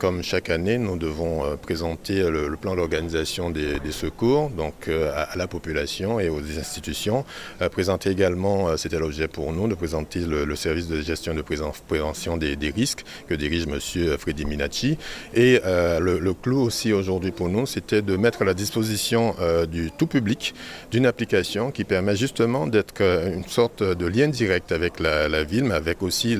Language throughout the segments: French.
Comme chaque année, nous devons présenter le plan d'organisation des secours donc, à la population et aux institutions. Présenter également, c'était l'objet pour nous, de présenter le service de gestion de prévention des risques que dirige M. Freddy Minacci. Et le clou aussi aujourd'hui pour nous, c'était de mettre à la disposition du tout public d'une application qui permet justement d'être une sorte de lien direct avec la ville, mais avec aussi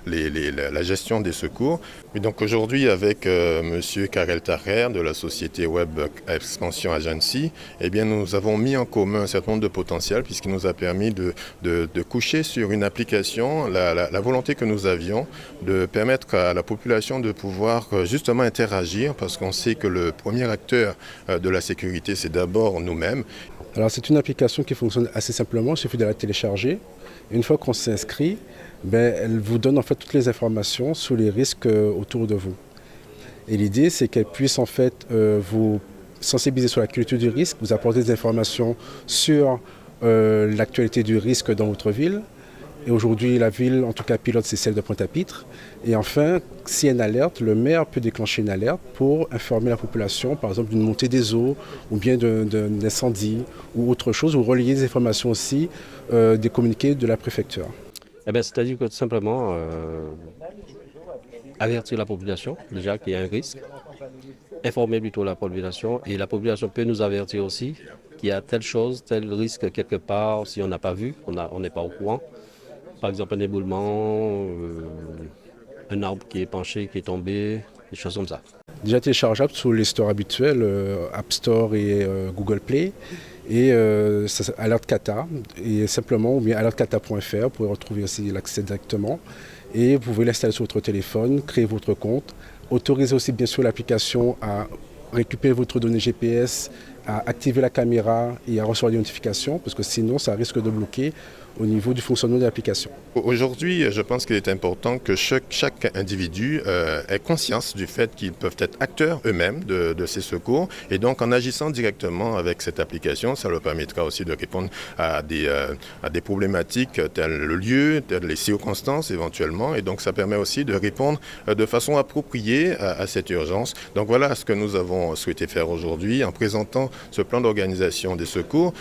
la gestion des secours. Et donc aujourd'hui, avec M. Karel Tarrer de la société Web Expansion Agency, eh bien, nous avons mis en commun un certain nombre de potentiels puisqu'il nous a permis de coucher sur une application la volonté que nous avions de permettre à la population de pouvoir justement interagir parce qu'on sait que le premier acteur de la sécurité, c'est d'abord nous-mêmes. Alors c'est une application qui fonctionne assez simplement, il suffit de la télécharger. Une fois qu'on s'inscrit, elle vous donne en fait toutes les informations sur les risques autour de vous. Et l'idée, c'est qu'elle puisse en fait vous sensibiliser sur la culture du risque, vous apporter des informations sur l'actualité du risque dans votre ville. Et aujourd'hui, la ville, en tout cas pilote, c'est celle de Pointe-à-Pitre. Et enfin, s'il y a une alerte, le maire peut déclencher une alerte pour informer la population, par exemple d'une montée des eaux ou bien d'un incendie ou autre chose, ou relayer des informations aussi des communiqués de la préfecture. C'est-à-dire que tout simplement avertir la population déjà qu'il y a un risque, informer plutôt la population et la population peut nous avertir aussi qu'il y a telle chose, tel risque quelque part si on n'a pas vu, on n'est pas au courant. Par exemple un éboulement, un arbre qui est penché, qui est tombé, des choses comme ça. Déjà téléchargeable sur les stores habituels, App Store et Google Play. Et ça Alert Cata, et simplement, ou bien alertcata.fr, vous pouvez retrouver aussi l'accès directement. Et vous pouvez l'installer sur votre téléphone, créer votre compte, autoriser aussi bien sûr l'application à récupérer votre donnée GPS, à activer la caméra et à recevoir des notifications, parce que sinon ça risque de bloquer au niveau du fonctionnement de l'application. Aujourd'hui, je pense qu'il est important que chaque individu ait conscience du fait qu'ils peuvent être acteurs eux-mêmes de ces secours. Et donc, en agissant directement avec cette application, ça leur permettra aussi de répondre à des problématiques telles le lieu, telles les circonstances éventuellement. Et donc, ça permet aussi de répondre de façon appropriée à cette urgence. Donc, voilà ce que nous avons souhaité faire aujourd'hui en présentant ce plan d'organisation des secours.